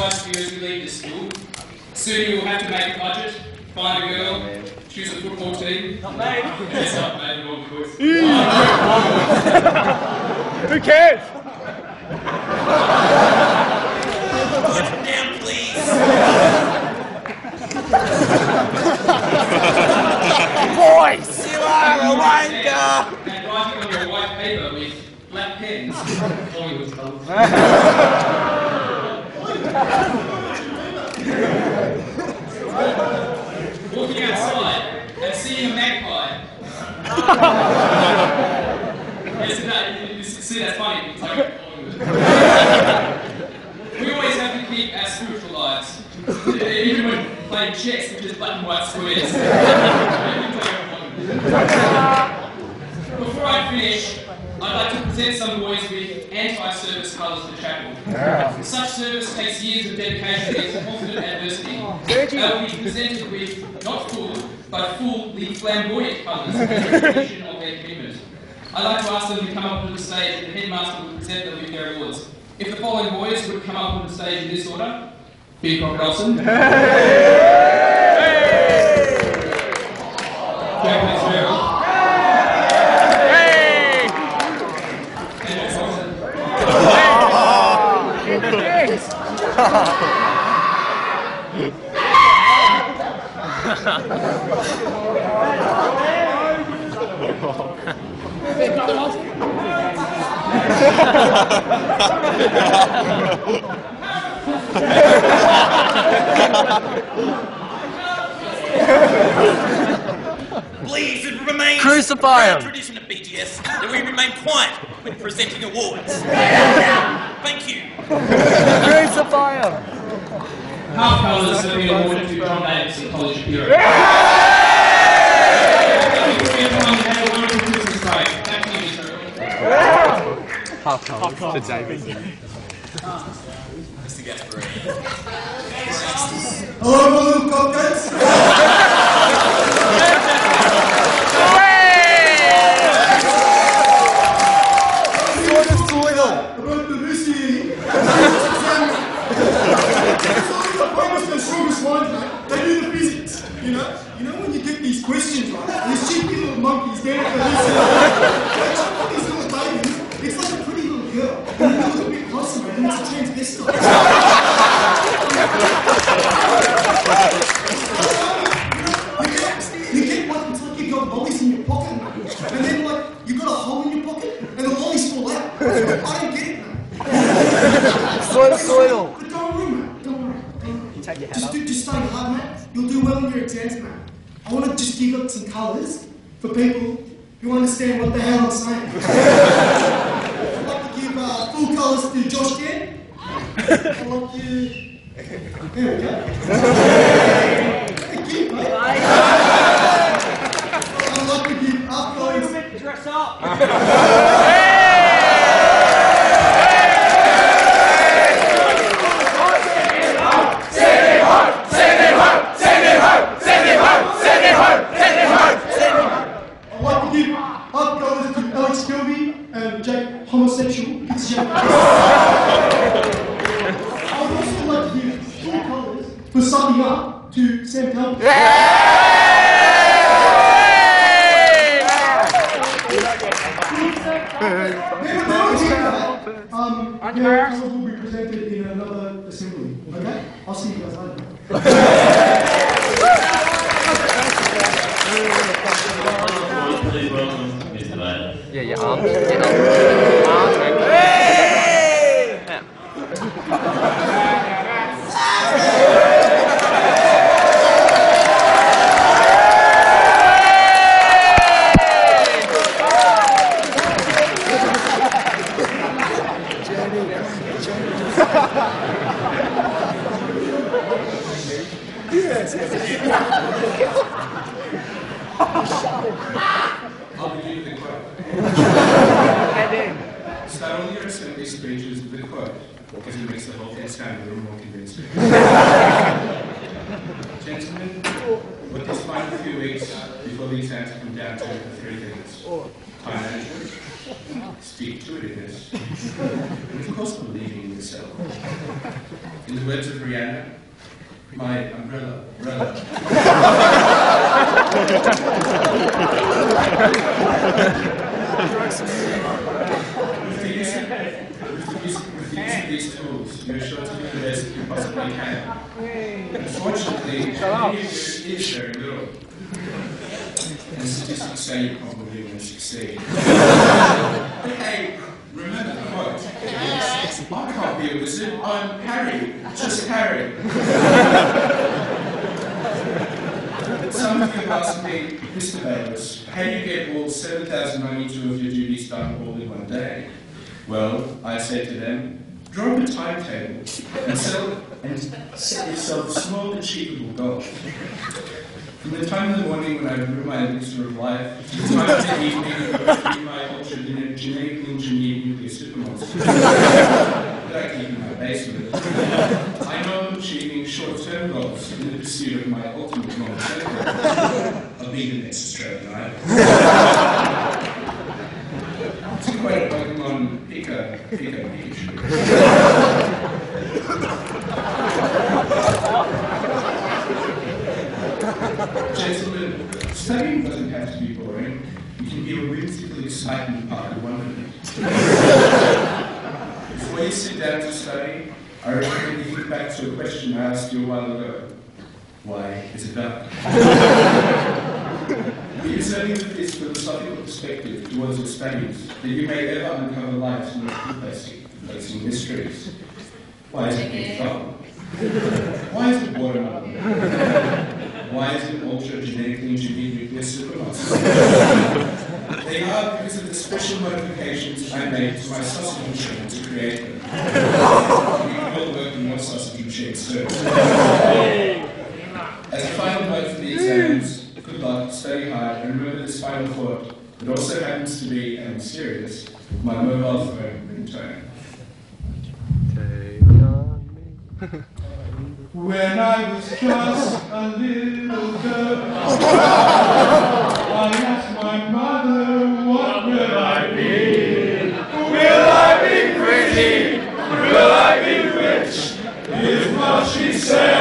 advice for you as you leave this school. Soon you will have to make a budget, find a girl, choose a football team. Not me. It's not made at all, boys. Who cares? Put it down, please. Boys, you are a wanker. And writing on your white paper with black pens, Hollywood colours. Walking outside and seeing a magpie. See, that's funny. It's like Hollywood. We always have to keep our spiritual lives. Even when playing chess, which is black and white squares. Before I finish, I'd like to present some boys with anti-service colours for chapel. Such service takes years of dedication against constant adversity. They will be presented with not full, but fully flamboyant colours as a recognition of their commitment. I'd like to ask them to come up to the stage and the headmaster will present them with their awards. If the following boys would come up on the stage in this order: B. Crocodilson, Jack Fitzgerald, Please, it remains Crucify a him. tradition of BGS that we remain quiet when presenting awards. Thank you. Crucify him. half colours have been awarded to John Davidson College of Europe. Everyone have a wonderful Christmas break. Thank you, Mr. Half colours to Davidson. Mr. Gasparini. Hello, my little cupcakes. About the Lucy. Almost the strongest ones, mate. They do the physics, you know. You know when you get these questions, right? These cheeky little monkeys down at the Lucy. These little babies. It's like a pretty little girl. And it looks a bit closer, man. And it's a transvestite. You get one, it's like you've got lollies in your pocket, man. And then, like, you've got a hole in your pocket, and the lollies fall out. I don't get it, man. Soil. But don't worry, man. Don't worry. Take your hat Just, off. just stay hard, man. You'll do well in your exams, man. I want to just give up some colours for people who understand what the hell I'm saying. I'd like to give full colours to Josh Gann. I'd like to... There we go. Thank you, mate. I'd like to give up colours... Dress up. I'd like to give up colours to Alex Kilby and Jake Homosexual. Fitzgerald. I would also like to give full colours for summing up to Sam Talbot. Their colours will be presented in another assembly. Okay? I'll see you guys later. Please welcome Mr. Vader. Yeah, your arms. Your I'll begin with a quote. Start all your assembly speeches with a quote, because it makes the whole thing sound a little more convincing. Gentlemen, with this final few weeks before the exams come down to three things: time management, stick-to-itiveness, and of course believing in yourself. In the words of Rihanna, my umbrella. With the use of these tools, you're sure to do the best you possibly can. Unfortunately, many of you is very little. And statistics say you probably won't succeed. But hey, remember the quote. I can't be a wizard, I'm Harry. Just Harry. Some of you have asked me, Mr. Bayless, how do you get all 7,092 of your duties done all in one day? Well, I said to them, draw up a timetable and set yourself a small, achievable goal. From the time in the morning when I brew my elixir of life, to the time in the evening when I feed my genetically engineered nuclear supermonster that I keep in my basement, I know I'm achieving short-term goals in the pursuit of my ultimate goal of being the next Australian Idol. To quote Pokemon Pikachu. Gentlemen, studying doesn't have to be boring. It can be a whimsical, exciting part of wonderment. Before you sit down to study, I recommend you think back to a question I asked you a while ago. Why is it dark? Be observing with this philosophical perspective towards your studies, that you may ever uncover light in your placing mysteries. Why is it big trouble? Why is it watermelon? Why is it ultra-genetically engineered nuclear supermonsters? They are because of the special modifications I made to my sausage machine to create them. You can all work in your sausage machine soon. As a final note for the exams, good luck, study hard, and remember this final thought that also happens to be, and I'm serious, my mobile phone ringtone. When I was just a little girl, I asked my mother, what will I be? Will I be pretty? Will I be rich? Is what she said.